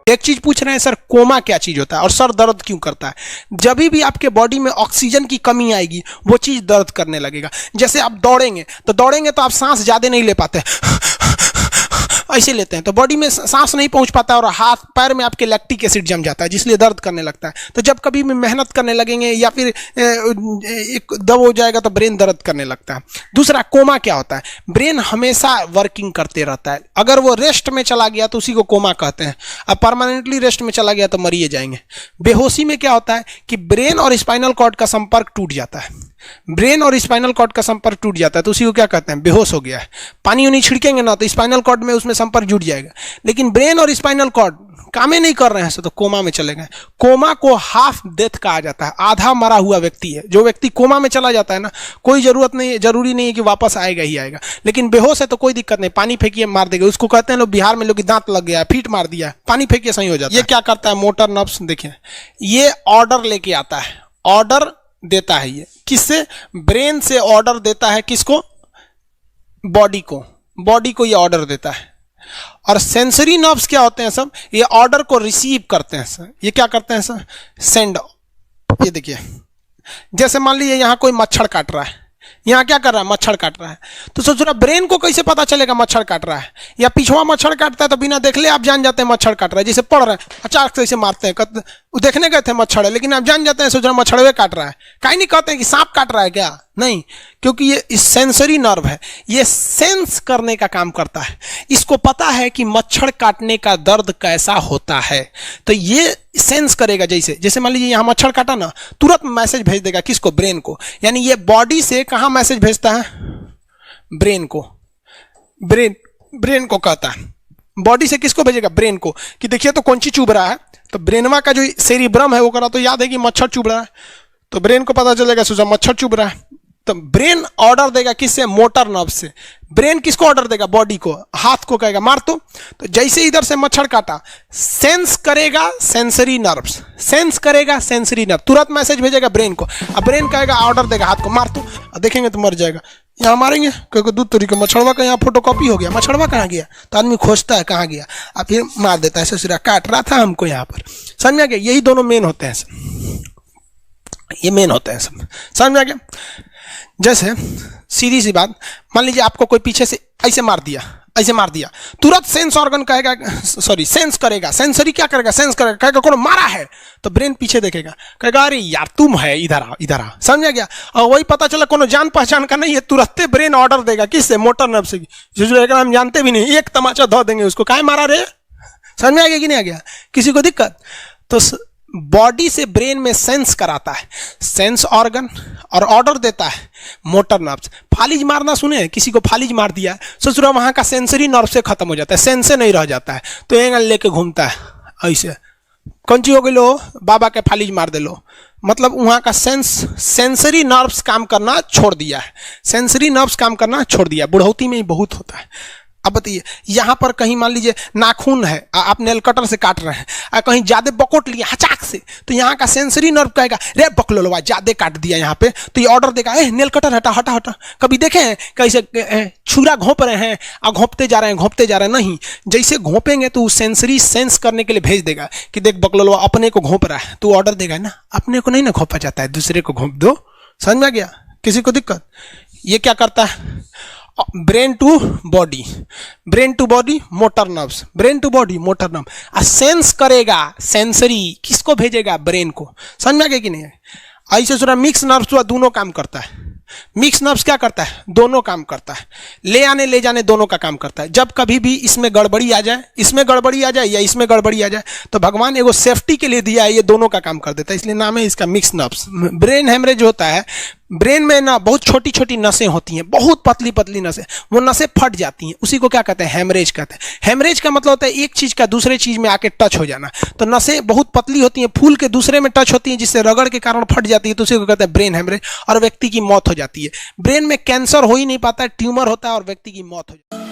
एक चीज पूछ रहे हैं सर, कोमा क्या चीज होता है और सर दर्द क्यों करता है? जब भी आपके बॉडी में ऑक्सीजन की कमी आएगी वो चीज दर्द करने लगेगा। जैसे आप दौड़ेंगे तो आप सांस ज्यादा नहीं ले पाते, ऐसे लेते हैं तो बॉडी में सांस नहीं पहुंच पाता और हाथ पैर में आपके लैक्टिक एसिड जम जाता है, जिसलिए दर्द करने लगता है। तो जब कभी भी मेहनत करने लगेंगे या फिर एक दब हो जाएगा तो ब्रेन दर्द करने लगता है। दूसरा, कोमा क्या होता है? ब्रेन हमेशा वर्किंग करते रहता है, अगर वो रेस्ट में चला गया तो उसी को कोमा कहते हैं। अब परमानेंटली रेस्ट में चला गया तो मरिए जाएंगे। बेहोशी में क्या होता है कि ब्रेन और स्पाइनल कॉर्ड का संपर्क टूट जाता है, ब्रेन और स्पाइनल कॉर्ड का संपर्क टूट जाता है तो उसी को क्या कहते हैं? बेहोश हो गया है। पानी उनी छिड़केंगे ना तो स्पाइनल कॉर्ड में उसमें संपर्क जुड़ जाएगा, लेकिन ब्रेन और स्पाइनल कॉर्ड काम ही नहीं कर रहे हैं तो कोमा में चले गए। कोमा को हाफ डेथ कहा जाता है, आधा मरा हुआ व्यक्ति है। जो व्यक्ति कोमा में चला जाता है ना, कोई जरूरी नहीं है कि वापस आएगा ही आएगा, लेकिन बेहोश है तो कोई दिक्कत नहीं, पानी फेंकिए मार देगा। उसको कहते हैं लोग बिहार में, लोग दांत लग गया, फीट मार दिया, पानी फेंकिए सही हो जाता है। ये क्या करता है? मोटर नर्व्स, देखिए ये ऑर्डर लेके आता है, ऑर्डर देता है। ये किससे? ब्रेन से ऑर्डर देता है। किसको? बॉडी को ये ऑर्डर देता है। और सेंसरी नर्व्स क्या होते हैं सब? ये ऑर्डर को रिसीव करते हैं सर। ये क्या करते हैं सर? सेंड। ये देखिए, जैसे मान लीजिए यहां कोई मच्छर काट रहा है, यहां क्या कर रहा है? मच्छर काट रहा है। तो सोच रहा ब्रेन को कैसे पता चलेगा मच्छर काट रहा है? या पिछवा मच्छर काटता है तो बिना देखले आप जान जाते हैं मच्छर काट रहा है। जैसे पढ़ रहे हैं, अचानक से ऐसे मारते हैं, देखने गए थे मच्छर है, लेकिन आप जान जाते हैं, सोच रहे मच्छरवे काट रहा है। कहीं नहीं कहते हैं कि सांप काट रहा है क्या, नहीं, क्योंकि ये सेंसरी नर्व है, ये सेंस करने का काम करता है। इसको पता है कि मच्छर काटने का दर्द कैसा होता है, तो ये सेंस करेगा। जैसे मान लीजिए यहां मच्छर काटा ना, तुरंत मैसेज भेज देगा। किसको? ब्रेन को। यानी ये बॉडी से कहां मैसेज भेजता है? ब्रेन को। ब्रेन को कहता है, बॉडी से किसको भेजेगा? ब्रेन को, कि देखिए तो कौन सी चुभ रहा है। तो ब्रेनवा का जो सेरिब्रम है वो करा तो याद है कि मच्छर चुभ रहा है, तो ब्रेन को पता चलेगा सोचा मच्छर चुभ रहा है। तो ब्रेन ऑर्डर देगा किससे? मोटर नर्व से। ब्रेन किसको ऑर्डर देगा? बॉडी को। हाथ को कहेगा मार तो जैसे इधर से मच्छर काटा, सेंस करेगा सेंसरी नर्व्स, सेंस करेगा सेंसरी नर्व, तुरंत मैसेज भेजेगा ब्रेन को। अब ब्रेन कहेगा, ऑर्डर देगा हाथ को मार तो, देखेंगे तो मर जाएगा। यहाँ मारेंगे क्योंकि दूध तरीके मच्छरवा का यहाँ फोटोकॉपी हो गया, मच्छरवा कहाँ गया, तो आदमी खोजता है कहाँ गया, अब फिर मार देता है। ससुरा काट रहा था हमको यहाँ पर, समझ में आ गया? यही दोनों मेन होते हैं सब, ये मेन होते हैं सब, समझ में आ गया? जैसे सीधी सी बात, मान लीजिए आपको कोई पीछे से ऐसे मार दिया, तुरंत सेंस ऑर्गन कहेगा, सेंस करेगा, सेंसरी क्या करेगा? सेंस करेगा, कहेगा कौन मारा है, तो ब्रेन पीछे देखेगा, कहेगा अरे यार तुम है, इधर आ, समझ आ गया? और वही पता चला कोनो जान पहचान का नहीं है, तुरंत ब्रेन ऑर्डर देगा किससे? मोटर नर्व से। जो हम जानते भी नहीं, एक तमाचा धो देंगे उसको, काहे मारा रे? समझ में आ गया कि नहीं आ गया? किसी को दिक्कत? तो बॉडी से ब्रेन में सेंस कराता है सेंस ऑर्गन, और ऑर्डर देता है मोटर नर्व्स। फालिज मारना सुने? किसी को फालिज मार दिया, सोच रहा वहां का सेंसरी नर्व से खत्म हो जाता है, सेंसे नहीं रह जाता है, तो एंगल लेके घूमता है ऐसे, कौन ची हो गई लो, बाबा के फालिज मार दे लो, मतलब वहां का सेंसरी नर्व्स काम करना छोड़ दिया है, सेंसरी नर्व्स काम करना छोड़ दिया। बुढ़ौती में ही बहुत होता है। अब बताइए, यहां पर कहीं मान लीजिए नाखून है, आप नेल कटर से काट रहे हैं, कहीं ज्यादा बकोट लिया हचाक से, तो यहाँ का सेंसरी नर्व कहेगा रे बकलोलवा ज्यादा काट दिया यहाँ पे, तो ये ऑर्डर देगा ए नेल कटर हटा हटा हटा। कभी देखे हैं कैसे छुरा घोंप रहे हैं और घोंपते जा रहे हैं? नहीं, जैसे घोंपेंगे तो सेंसरी सेंस करने के लिए भेज देगा कि देख बकलोलवा अपने को घोंप रहा है, तो ऑर्डर देगा ना, अपने को नहीं ना घोंपा जाता है, दूसरे को घोंप दो। समझ में आ गया? किसी को दिक्कत? ये क्या करता है? Brain to body, brain to body motor nerves, brain to body motor nerve, sense करेगा सेंसरी, किसको भेजेगा? ब्रेन को। समझ में आ गया कि नहीं? ऐसे सुना मिक्स नर्व्स हुआ, दोनों काम करता है। मिक्स नर्व्स क्या करता है? दोनों काम करता है, ले आने ले जाने दोनों का काम करता है। जब कभी भी इसमें गड़बड़ी आ जाए, इसमें गड़बड़ी आ जाए या इसमें गड़बड़ी आ जाए, तो भगवान एगो सेफ्टी के लिए दिया है, ये दोनों का काम कर देता है, इसलिए नाम है इसका मिक्स नर्व्स। ब्रेन हेमरेज होता है, ब्रेन में ना बहुत छोटी छोटी नसें होती हैं, बहुत पतली पतली नसें, वो नसें फट जाती हैं, उसी को क्या कहते हैं? हेमरेज कहते हैं। हेमरेज का मतलब होता है एक चीज का दूसरे चीज में आके टच हो जाना, तो नसें बहुत पतली होती हैं, फूल के दूसरे में टच होती हैं, जिससे रगड़ के कारण फट जाती है, तो उसी को कहते हैं ब्रेन हेमरेज, और व्यक्ति की मौत हो जाती है। ब्रेन में कैंसर हो ही नहीं पाता है, ट्यूमर होता है और व्यक्ति की मौत हो जाती है।